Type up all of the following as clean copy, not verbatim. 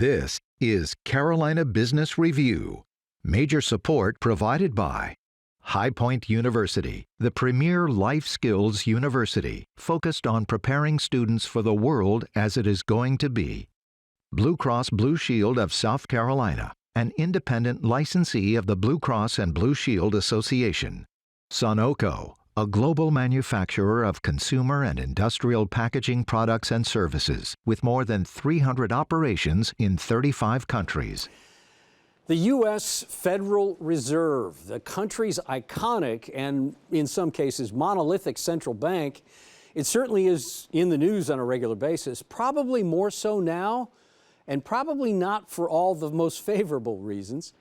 This is Carolina Business Review. Major support provided by High Point University, the premier life skills university focused on preparing students for the world as it is going to be. Blue Cross Blue Shield of South Carolina, an independent licensee of the Blue Cross and Blue Shield Association. Sunoco, a global manufacturer of consumer and industrial packaging products and services with more than 300 operations in 35 countries. The U.S. Federal Reserve, the country's iconic and, in some cases, monolithic central bank, it certainly is in the news on a regular basis, probably more so now, and probably not for all the most favorable reasons.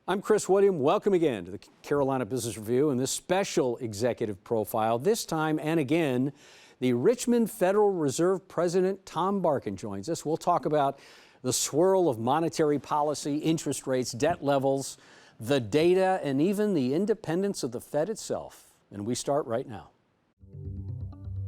I'm Chris William. Welcome again to the Carolina Business Review and this special executive profile. This time and again, the Richmond Federal Reserve President Tom Barkin joins us. We'll talk about the swirl of monetary policy, interest rates, debt levels, the data, and even the independence of the Fed itself. And we start right now.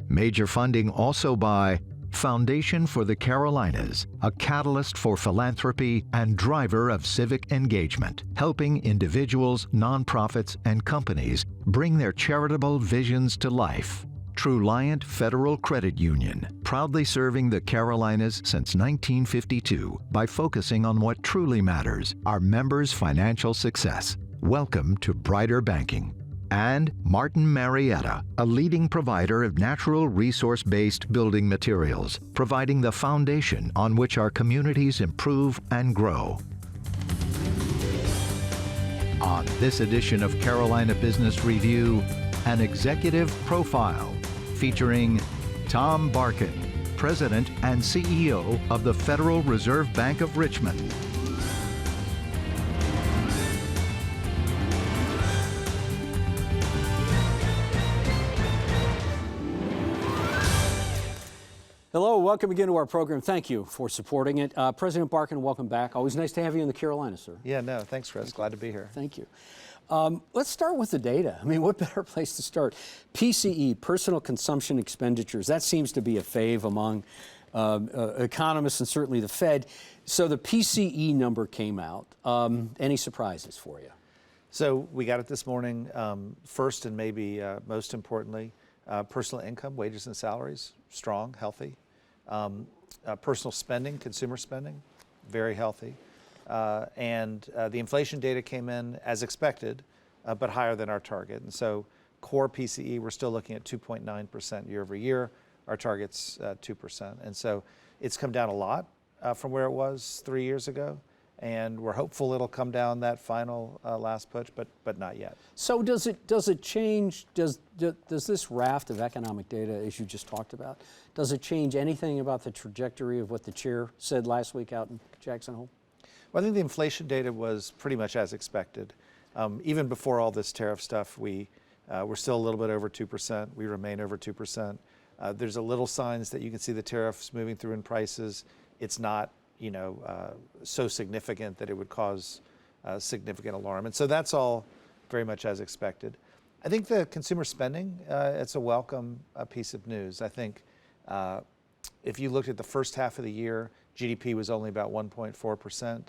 Major funding also by Foundation for the Carolinas, a catalyst for philanthropy and driver of civic engagement, helping individuals, nonprofits, and companies bring their charitable visions to life. Truliant Federal Credit Union, proudly serving the Carolinas since 1952 by focusing on what truly matters, our members' financial success. Welcome to Brighter Banking. And Martin Marietta, a leading provider of natural resource-based building materials, providing the foundation on which our communities improve and grow. On this edition of Carolina Business Review, an executive profile featuring Tom Barkin, President and CEO of the Federal Reserve Bank of Richmond. Hello, welcome again to our program. Thank you for supporting it. President Barkin, welcome back. Always nice to have you in the Carolinas, sir. Yeah, no, thanks, Chris. Glad to be here. Thank you. Let's start with the data. I mean, what better place to start? PCE, personal consumption expenditures, that seems to be a fave among economists and certainly the Fed. So the PCE number came out. Any surprises for you? So we got it this morning. First and maybe most importantly, personal income, wages and salaries, strong, healthy. Personal spending, consumer spending, very healthy. And the inflation data came in as expected, but higher than our target. And so core PCE, we're still looking at 2.9% year over year. Our target's 2%. And so it's come down a lot from where it was 3 years ago. And we're hopeful it'll come down that final last push, but not yet. So does it change? Does this raft of economic data, as you just talked about, does it change anything about the trajectory of what the chair said last week out in Jackson Hole? Well, I think the inflation data was pretty much as expected. Even before all this tariff stuff, we're still a little bit over 2%. We remain over 2%. There's a little signs that you can see the tariffs moving through in prices. It's not so significant that it would cause significant alarm. And so that's all very much as expected. I think the consumer spending, it's a welcome piece of news. I think if you looked at the first half of the year, GDP was only about 1.4%.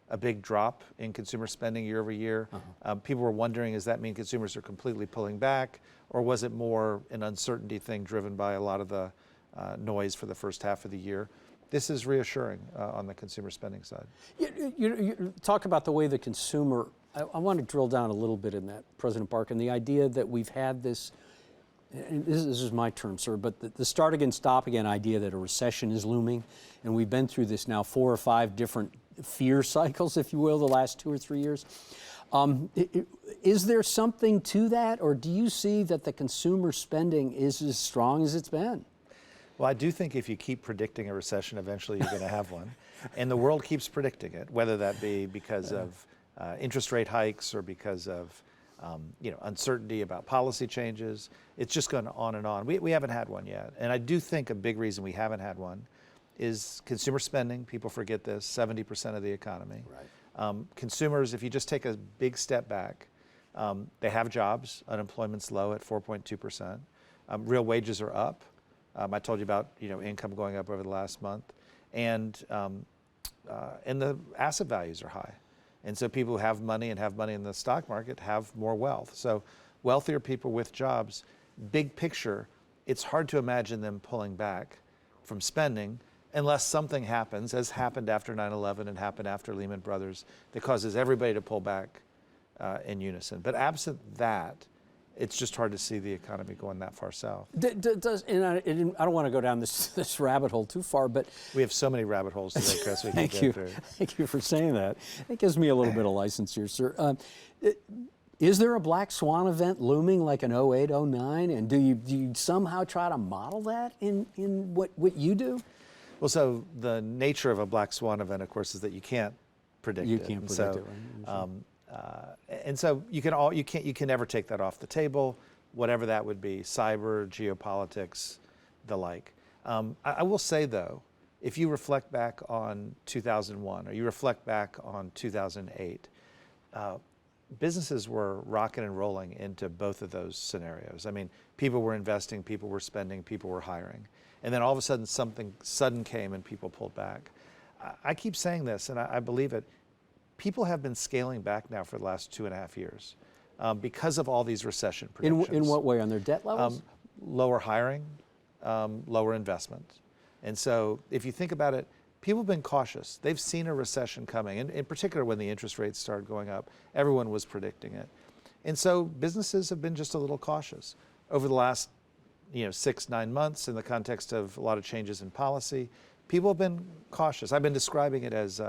A big drop in consumer spending year over year. People were wondering, does that mean consumers are completely pulling back, or was it more an uncertainty thing driven by a lot of the noise for the first half of the year? This is reassuring on the consumer spending side. You talk about the way the consumer, I want to drill down a little bit in that, President Barkin, the idea that we've had this, and this is my term, sir, but the start again, stop again idea that a recession is looming, and we've been through this now 4 or 5 different fear cycles, if you will, the last 2 or 3 years. Is there something to that, or do you see that the consumer spending is as strong as it's been? Well, I do think if you keep predicting a recession, eventually you're going to have one. And the world keeps predicting it, whether that be because of interest rate hikes or because of uncertainty about policy changes. It's just going on and on. We haven't had one yet. And I do think a big reason we haven't had one is consumer spending. People forget this, 70% of the economy. Right. Consumers, if you just take a big step back, they have jobs. Unemployment's low at 4.2%. Real wages are up. I told you about income going up over the last month, and and the asset values are high. And so people who have money and have money in the stock market have more wealth. So wealthier people with jobs, big picture, it's hard to imagine them pulling back from spending unless something happens, as happened after 9/11 and happened after Lehman Brothers, that causes everybody to pull back in unison. But absent that, it's just hard to see the economy going that far south. And I don't want to go down this rabbit hole too far, but We have so many rabbit holes today, Chris, we can thank go you. through. Thank you for saying that. It gives me a little bit of license here, sir. Is there a black swan event looming like an 08, 09? And do you somehow try to model that in what you do? Well, so the nature of a black swan event, of course, is that you can't predict it. You can't predict it, right? And so you can never take that off the table, whatever that would be, cyber, geopolitics, the like. I will say though, if you reflect back on 2001 or you reflect back on 2008, businesses were rocking and rolling into both of those scenarios. I mean, people were investing, people were spending, people were hiring. And then all of a sudden something sudden came and people pulled back. I keep saying this and I believe it. People have been scaling back now for the last 2.5 years because of all these recession predictions. In what way? On their debt levels? Lower hiring, lower investment. And so if you think about it, people have been cautious. They've seen a recession coming, and in particular when the interest rates started going up, everyone was predicting it. And so businesses have been just a little cautious. Over the last 6-9 months in the context of a lot of changes in policy, people have been cautious. I've been describing it as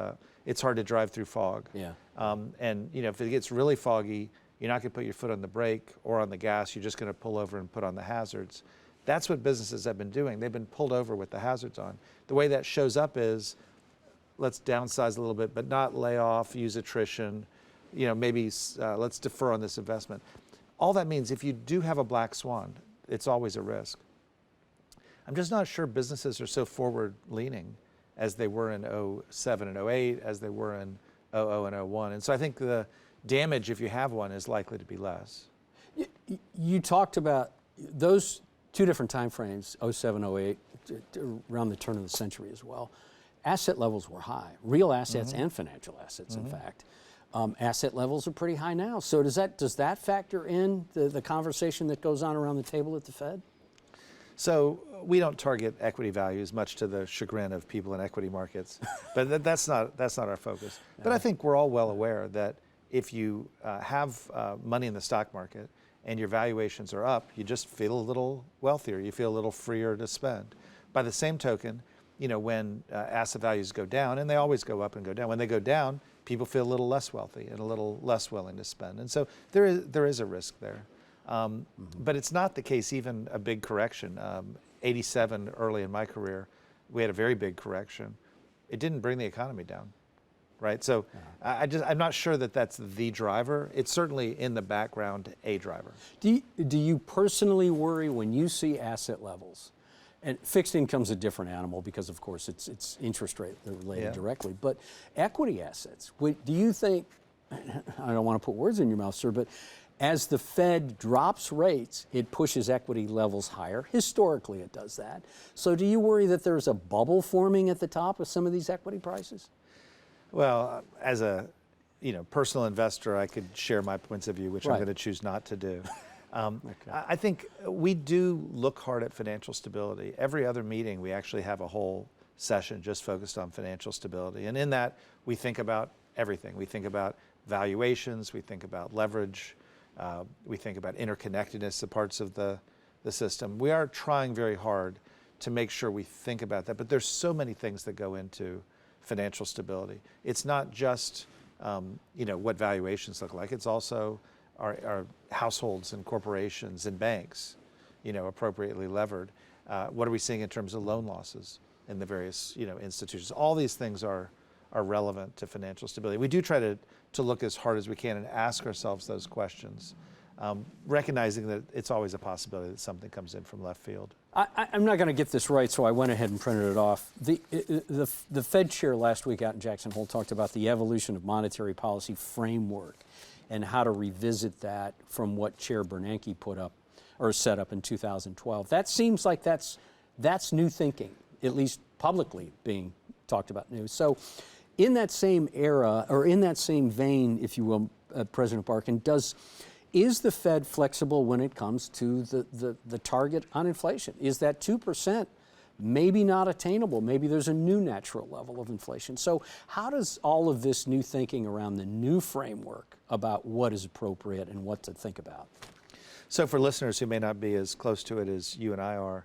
it's hard to drive through fog. Yeah. And if it gets really foggy, you're not going to put your foot on the brake or on the gas. You're just going to pull over and put on the hazards. That's what businesses have been doing. They've been pulled over with the hazards on. The way that shows up is, let's downsize a little bit, but not lay off, use attrition. Maybe let's defer on this investment. All that means, if you do have a black swan, it's always a risk. I'm just not sure businesses are so forward-leaning as they were in 07 and 08, as they were in 00 and 01. And so I think the damage, if you have one, is likely to be less. You talked about those two different time frames, 07, 08, around the turn of the century as well. Asset levels were high, real assets and financial assets, in fact. Asset levels are pretty high now. So does that factor in the conversation that goes on around the table at the Fed? So we don't target equity values, much to the chagrin of people in equity markets, but that's not our focus. But I think we're all well aware that if you have money in the stock market and your valuations are up, you just feel a little wealthier. You feel a little freer to spend. By the same token, when asset values go down, and they always go up and go down, when they go down, people feel a little less wealthy and a little less willing to spend. And so there is a risk there. But it's not the case, even a big correction. 87, early in my career, we had a very big correction. It didn't bring the economy down, right? So I'm not sure that that's the driver. It's certainly in the background a driver. Do you personally worry when you see asset levels? And fixed income's a different animal because, of course, it's interest rate related directly. But equity assets, do you think, I don't want to put words in your mouth, sir, but as the Fed drops rates, it pushes equity levels higher. Historically, it does that. So do you worry that there's a bubble forming at the top of some of these equity prices? Well, as a personal investor, I could share my points of view, which I'm going to choose not to do. I think we do look hard at financial stability. Every other meeting, we actually have a whole session just focused on financial stability. And in that, we think about everything. We think about valuations, we think about leverage, we think about interconnectedness of parts of the system. We are trying very hard to make sure we think about that, but there's so many things that go into financial stability. It's not just what valuations look like. It's also our households and corporations and banks, appropriately levered. What are we seeing in terms of loan losses in the various institutions? All these things are relevant to financial stability. We do try to look as hard as we can and ask ourselves those questions, recognizing that it's always a possibility that something comes in from left field. I'm not going to get this right, so I went ahead and printed it off. The Fed chair last week out in Jackson Hole talked about the evolution of monetary policy framework and how to revisit that from what Chair Bernanke put up or set up in 2012. That seems like that's new thinking, at least publicly being talked about new. So In that same era, or in that same vein, if you will, President Barkin, is the Fed flexible when it comes to the target on inflation? Is that 2% maybe not attainable? Maybe there's a new natural level of inflation. So how does all of this new thinking around the new framework about what is appropriate and what to think about? So for listeners who may not be as close to it as you and I are,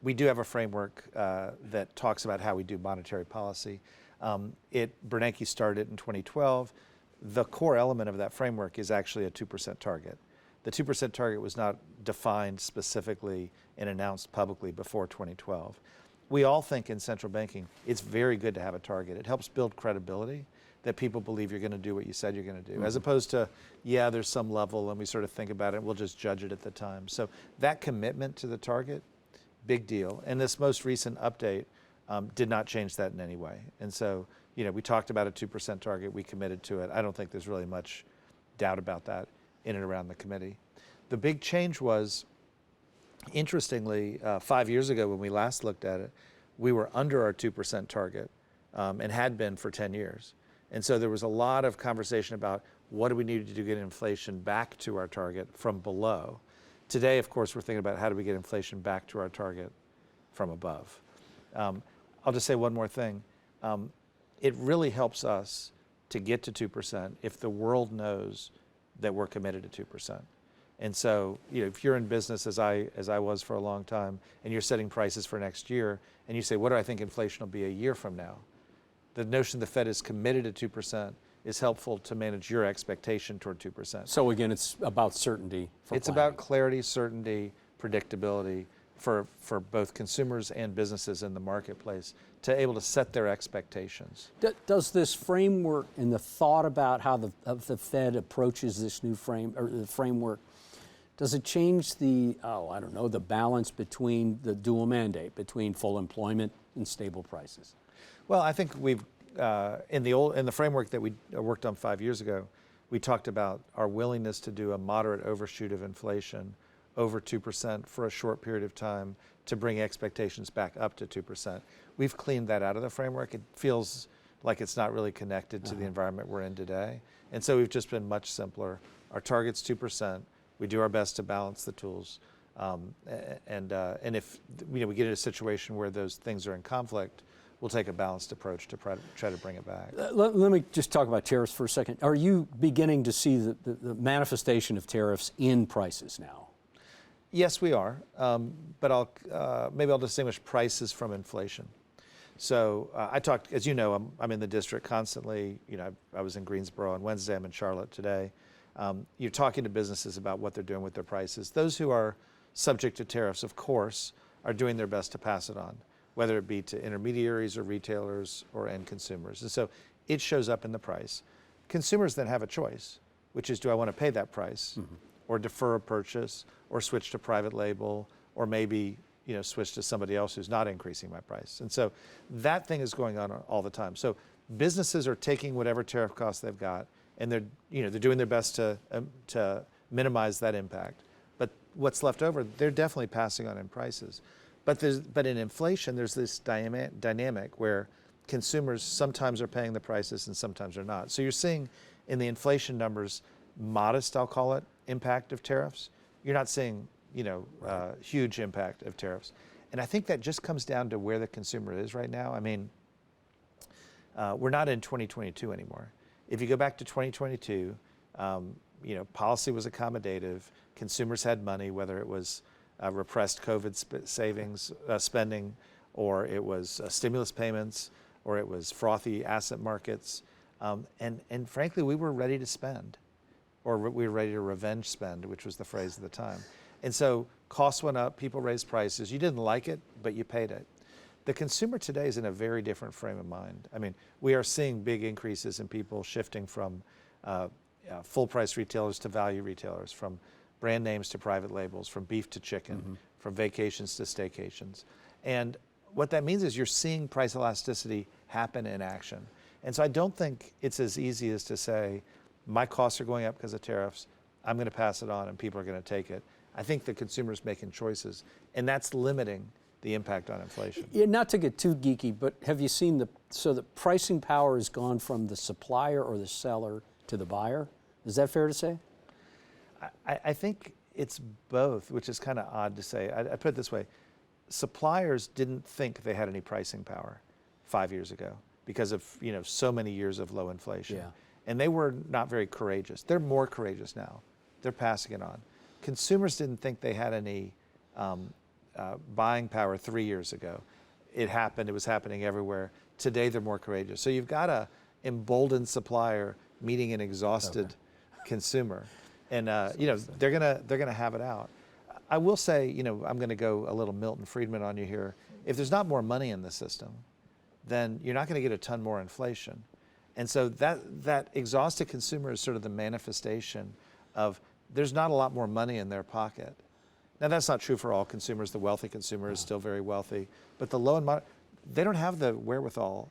we do have a framework that talks about how we do monetary policy. Bernanke started in 2012. The core element of that framework is actually a 2% target. The 2% target was not defined specifically and announced publicly before 2012. We all think in central banking, it's very good to have a target. It helps build credibility that people believe you're going to do what you said you're going to do, as opposed to, yeah, there's some level and we sort of think about it and we'll just judge it at the time. So that commitment to the target, big deal. And this most recent update did not change that in any way. And so, we talked about a 2% target, we committed to it. I don't think there's really much doubt about that in and around the committee. The big change was, interestingly, 5 years ago when we last looked at it, we were under our 2% target and had been for 10 years. And so there was a lot of conversation about what do we need to do to get inflation back to our target from below. Today, of course, we're thinking about how do we get inflation back to our target from above. I'll just say one more thing. It really helps us to get to 2% if the world knows that we're committed to 2%. And so, if you're in business as I was for a long time, and you're setting prices for next year, and you say, what do I think inflation will be a year from now? The notion the Fed is committed to 2% is helpful to manage your expectation toward 2%. So again, it's about certainty. It's about clarity, certainty, predictability for both consumers and businesses in the marketplace to able to set their expectations. Does this framework and the thought about how the Fed approaches this new framework, does it change the balance between the dual mandate, between full employment and stable prices? Well, I think we've, in the framework that we worked on 5 years ago, we talked about our willingness to do a moderate overshoot of inflation over 2% for a short period of time to bring expectations back up to 2%. We've cleaned that out of the framework. It feels like it's not really connected to the environment we're in today. And so we've just been much simpler. Our target's 2%. We do our best to balance the tools. And if we get in a situation where those things are in conflict, we'll take a balanced approach to try to bring it back. Let me just talk about tariffs for a second. Are you beginning to see the manifestation of tariffs in prices now? Yes, we are, but maybe I'll distinguish prices from inflation. So I talked, as you know, I'm in the district constantly. I was in Greensboro on Wednesday. I'm in Charlotte today. You're talking to businesses about what they're doing with their prices. Those who are subject to tariffs, of course, are doing their best to pass it on, whether it be to intermediaries or retailers or end consumers. And so it shows up in the price. Consumers then have a choice, which is, do I want to pay that price or defer a purchase or switch to private label or maybe switch to somebody else who's not increasing my price? And so that thing is going on all the time. So businesses are taking whatever tariff costs they've got and they're doing their best to minimize that impact. But what's left over, they're definitely passing on in prices. But in inflation, there's this dynamic where consumers sometimes are paying the prices and sometimes are not. So you're seeing in the inflation numbers, modest, I'll call it, impact of tariffs. You're not seeing, huge impact of tariffs. And I think that just comes down to where the consumer is right now. I mean, we're not in 2022 anymore. If you go back to 2022, policy was accommodative. Consumers had money, whether it was repressed COVID savings spending, or it was stimulus payments, or it was frothy asset markets. And frankly, we were ready to spend, or we were ready to revenge spend, which was the phrase at the time. And so costs went up, people raised prices. You didn't like it, but you paid it. The consumer today is in a very different frame of mind. I mean, we are seeing big increases in people shifting from full price retailers to value retailers, from brand names to private labels, from beef to chicken, from vacations to staycations. And what that means is you're seeing price elasticity happen in action. And so I don't think it's as easy as to say, my costs are going up because of tariffs, I'm going to pass it on and people are going to take it. I think the consumer's making choices, and that's limiting the impact on inflation. Yeah, not to get too geeky, but have you seen so the pricing power has gone from the supplier or the seller to the buyer? Is that fair to say? I think it's both, which is kind of odd to say. I put it this way. Suppliers didn't think they had any pricing power 5 years ago because of so many years of low inflation. Yeah. And they were not very courageous. They're more courageous now. They're passing it on. Consumers didn't think they had any buying power 3 years ago. It happened. It was happening everywhere. Today they're more courageous. So you've got a emboldened supplier meeting an exhausted consumer, and they're gonna have it out. I will say, I'm going to go a little Milton Friedman on you here. If there's not more money in the system, then you're not going to get a ton more inflation. And so that exhausted consumer is sort of the manifestation of there's not a lot more money in their pocket. Now, that's not true for all consumers. The wealthy consumer is still very wealthy. But the low and moderate, they don't have the wherewithal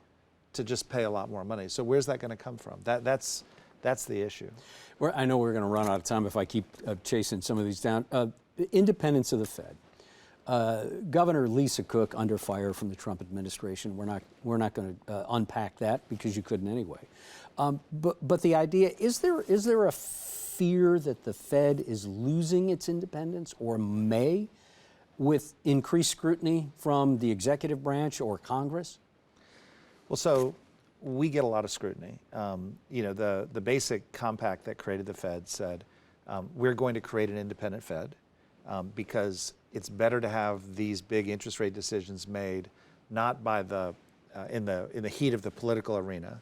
to just pay a lot more money. So where's that going to come from? That's the issue. I know we're going to run out of time if I keep chasing some of these down. The independence of the Fed. Governor Lisa Cook under fire from the Trump administration. We're not going to unpack that because you couldn't anyway. But the idea, is there a fear that the Fed is losing its independence or may with increased scrutiny from the executive branch or Congress? Well, so we get a lot of scrutiny. The basic compact that created the Fed said we're going to create an independent Fed because it's better to have these big interest rate decisions made not by in the heat of the political arena,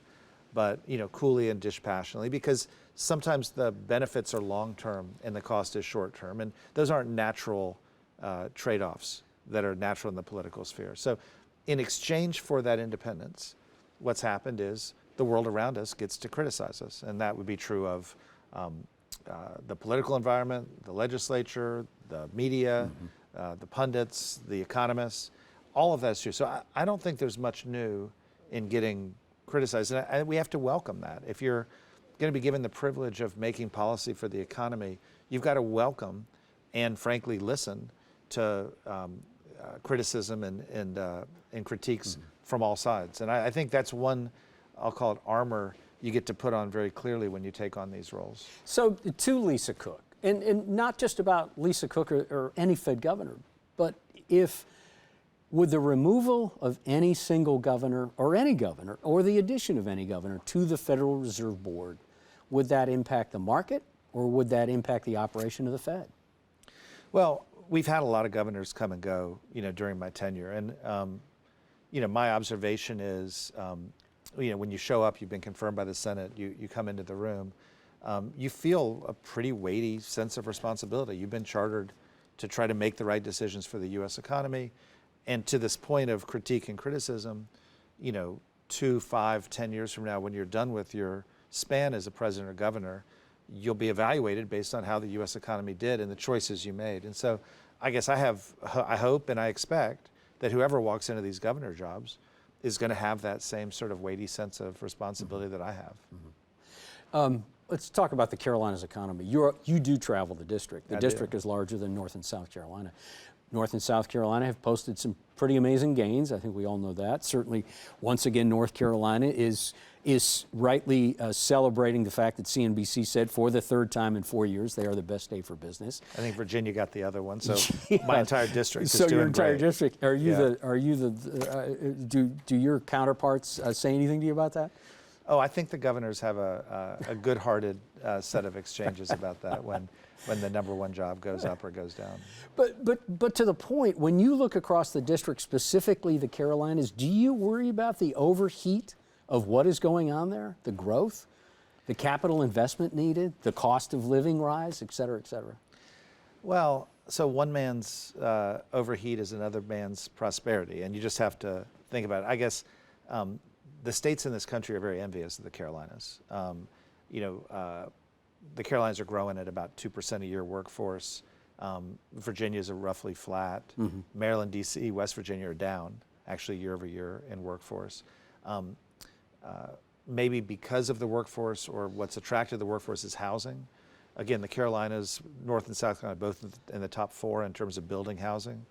but coolly and dispassionately, because sometimes the benefits are long-term and the cost is short-term, and those aren't natural trade-offs that are natural in the political sphere. So in exchange for that independence, what's happened is the world around us gets to criticize us, and that would be true of the political environment, the legislature, the media, the pundits, the economists. All of that's true. So I don't think there's much new in getting criticized, and we have to welcome that. If you're going to be given the privilege of making policy for the economy, you've got to welcome and frankly listen to criticism and critiques from all sides. And I think that's one, I'll call it armor, you get to put on very clearly when you take on these roles. So to Lisa Cook, and not just about Lisa Cook or any Fed governor, but with the removal of any single governor, or the addition of any governor to the Federal Reserve Board, would that impact the market or would that impact the operation of the Fed? Well, we've had a lot of governors come and go, during my tenure. And, my observation is, when you show up, you've been confirmed by the Senate, you come into the room, you feel a pretty weighty sense of responsibility. You've been chartered to try to make the right decisions for the U.S. economy. And to this point of critique and criticism, 2, 5, 10 years from now, when you're done with your span as a president or governor, you'll be evaluated based on how the U.S. economy did and the choices you made. And so I guess I hope and I expect that whoever walks into these governor jobs is going to have that same sort of weighty sense of responsibility that I have. Let's talk about the Carolinas economy. You do travel the district. The district is larger than North and South Carolina. North and South Carolina have posted some pretty amazing gains. I think we all know that. Certainly, once again, North Carolina is rightly celebrating the fact that CNBC said for the third time in 4 years they are the best state for business. I think Virginia got the other one, so my entire district is so doing your entire great. District. Are you do your counterparts say anything to you about that? Oh, I think the governors have a good-hearted set of exchanges about that when the number one job goes up or goes down. But to the point, when you look across the district, specifically the Carolinas, do you worry about the overheat of what is going on there, the growth, the capital investment needed, the cost of living rise, et cetera, et cetera? Well, so one man's overheat is another man's prosperity, and you just have to think about it. I guess the states in this country are very envious of the Carolinas. The Carolinas are growing at about 2% a year workforce. Virginia's are roughly flat. Maryland, D.C., West Virginia are down, actually year over year in workforce. Maybe because of the workforce, or what's attracted the workforce is housing. Again, the Carolinas, North and South Carolina, both in the top 4 in terms of building housing.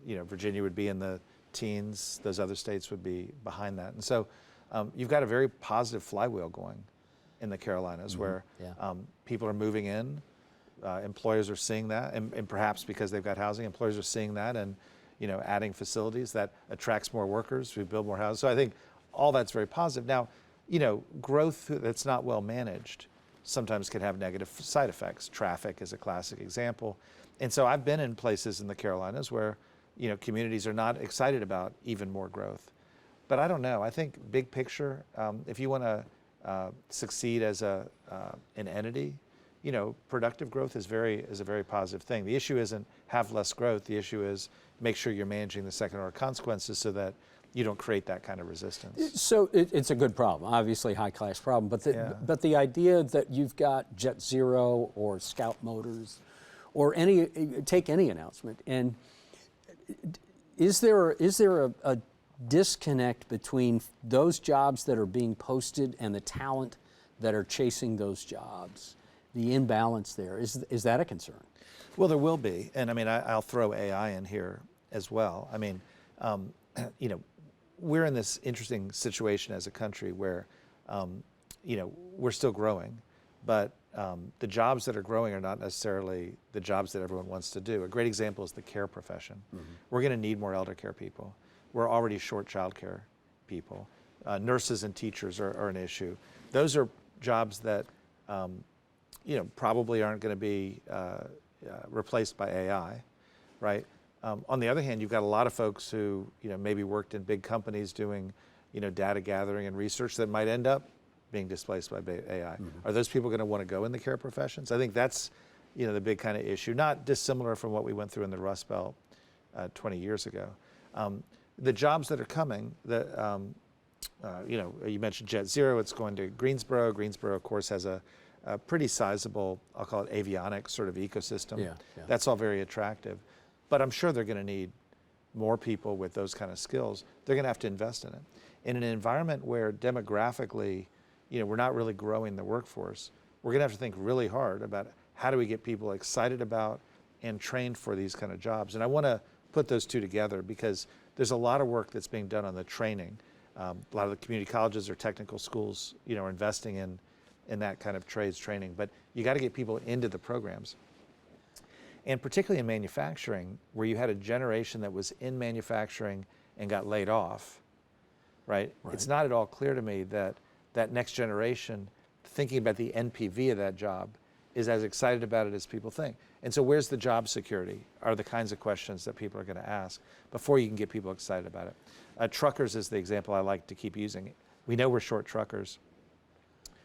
Virginia would be in the teens, those other states would be behind that. And so you've got a very positive flywheel going in the Carolinas where people are moving in, employers are seeing that, and perhaps because they've got housing, employers are seeing that and adding facilities that attracts more workers, we build more houses. So I think all that's very positive. Now, growth that's not well managed sometimes can have negative side effects. Traffic is a classic example. And so I've been in places in the Carolinas where, communities are not excited about even more growth. But I don't know. I think big picture, if you want to succeed as an entity, productive growth is a very positive thing. The issue isn't have less growth. The issue is make sure you're managing the second order consequences so that you don't create that kind of resistance. So it's a good problem, obviously high class problem, but the idea that you've got Jet Zero or Scout Motors or take any announcement, and is there a disconnect between those jobs that are being posted and the talent that are chasing those jobs? The imbalance there, is that a concern? Well, there will be, and I mean, I'll throw AI in here as well. I mean, we're in this interesting situation as a country where, we're still growing, but the jobs that are growing are not necessarily the jobs that everyone wants to do. A great example is the care profession. We're going to need more elder care people. We're already short child care people. Nurses and teachers are an issue. Those are jobs that, probably aren't going to be replaced by AI, right? On the other hand, you've got a lot of folks who, maybe worked in big companies doing, data gathering and research that might end up being displaced by AI. Are those people going to want to go in the care professions? I think that's, the big kind of issue, not dissimilar from what we went through in the Rust Belt 20 years ago. The jobs that are coming, you mentioned Jet Zero, it's going to Greensboro. Greensboro, of course, has a pretty sizable, I'll call it avionics sort of ecosystem. Yeah. That's all very attractive. But I'm sure they're going to need more people with those kind of skills. They're going to have to invest in it. In an environment where demographically, we're not really growing the workforce, we're going to have to think really hard about how do we get people excited about and trained for these kind of jobs. And I want to put those two together because there's a lot of work that's being done on the training. A lot of the community colleges or technical schools, are investing in that kind of trades training. But you got to get people into the programs. And particularly in manufacturing, where you had a generation that was in manufacturing and got laid off, right? It's not at all clear to me that that next generation, thinking about the NPV of that job, is as excited about it as people think. And so where's the job security are the kinds of questions that people are going to ask before you can get people excited about it. Truckers is the example I like to keep using. We know we're short truckers.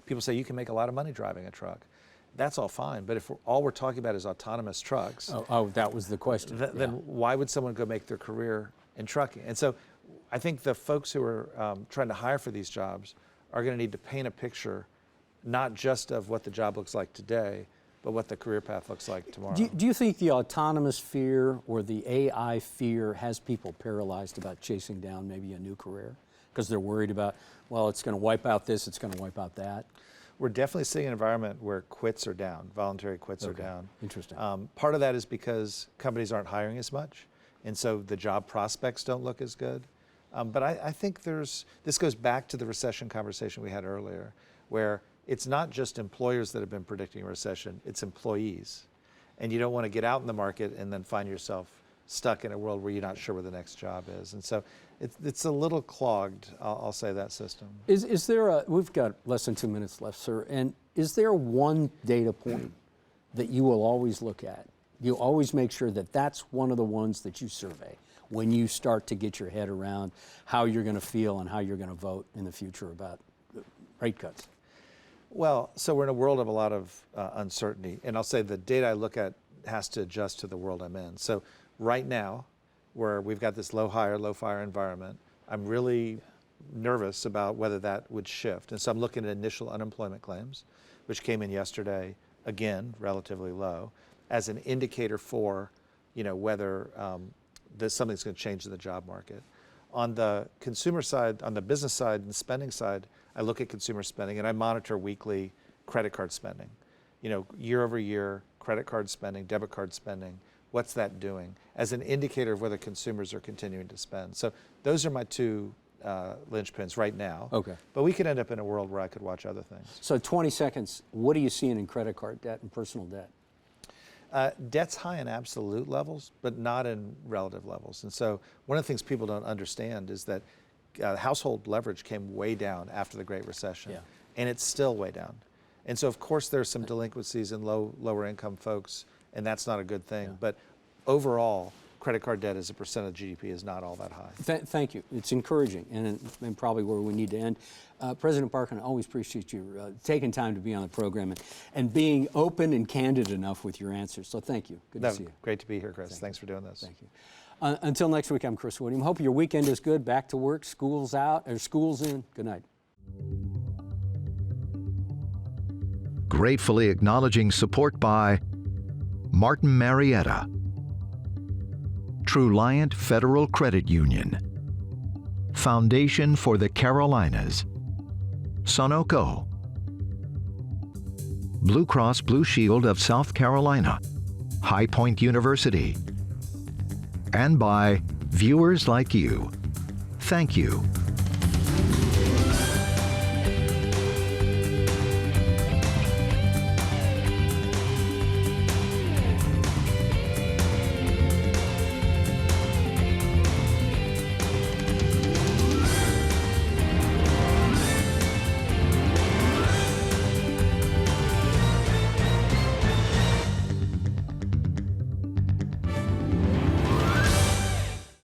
People say you can make a lot of money driving a truck. That's all fine, but if all we're talking about is autonomous trucks. Oh, that was the question. Then why would someone go make their career in trucking? And so I think the folks who are trying to hire for these jobs are going to need to paint a picture, not just of what the job looks like today, but what the career path looks like tomorrow. Do you think the autonomous fear or the AI fear has people paralyzed about chasing down maybe a new career? Because they're worried about, well, it's going to wipe out this, it's going to wipe out that. We're definitely seeing an environment where quits are down, voluntary quits are down. Interesting. Part of that is because companies aren't hiring as much, and so the job prospects don't look as good. But I think this goes back to the recession conversation we had earlier, where it's not just employers that have been predicting a recession, it's employees. And you don't want to get out in the market and then find yourself stuck in a world where you're not sure where the next job is. And so it's a little clogged, I'll say, that system. Is there we've got less than 2 minutes left, sir, and is there one data point that you will always look at? You always make sure that that's one of the ones that you survey when you start to get your head around how you're going to feel and how you're going to vote in the future about rate cuts? Well, so we're in a world of a lot of uncertainty, and I'll say the data I look at has to adjust to the world I'm in. So right now, where we've got this low fire environment, I'm really nervous about whether that would shift. And so I'm looking at initial unemployment claims, which came in yesterday, again, relatively low, as an indicator for, whether something's going to change in the job market. On the consumer side, on the business side and spending side, I look at consumer spending and I monitor weekly credit card spending. Year over year, credit card spending, debit card spending what's that doing as an indicator of whether consumers are continuing to spend. So those are my two linchpins right now. Okay. But we could end up in a world where I could watch other things. So 20 seconds, what are you seeing in credit card debt and personal debt? Debt's high in absolute levels, but not in relative levels. And so one of the things people don't understand is that household leverage came way down after the Great Recession, and it's still way down. And so of course there's some delinquencies in lower income folks, and that's not a good thing. But overall, credit card debt as a percent of GDP is not all that high. Thank you. It's encouraging, and probably where we need to end. President Barkin, I always appreciate you taking time to be on the program and being open and candid enough with your answers. So thank you. Good to see you. Great to be here, Chris. Thanks for doing this. Thank you. Until next week, I'm Chris William. Hope your weekend is good. Back to work. School's out, or school's in. Good night. Gratefully acknowledging support by Martin Marietta, Truliant Federal Credit Union, Foundation for the Carolinas, Sunoco, Blue Cross Blue Shield of South Carolina, High Point University, and by viewers like you. Thank you.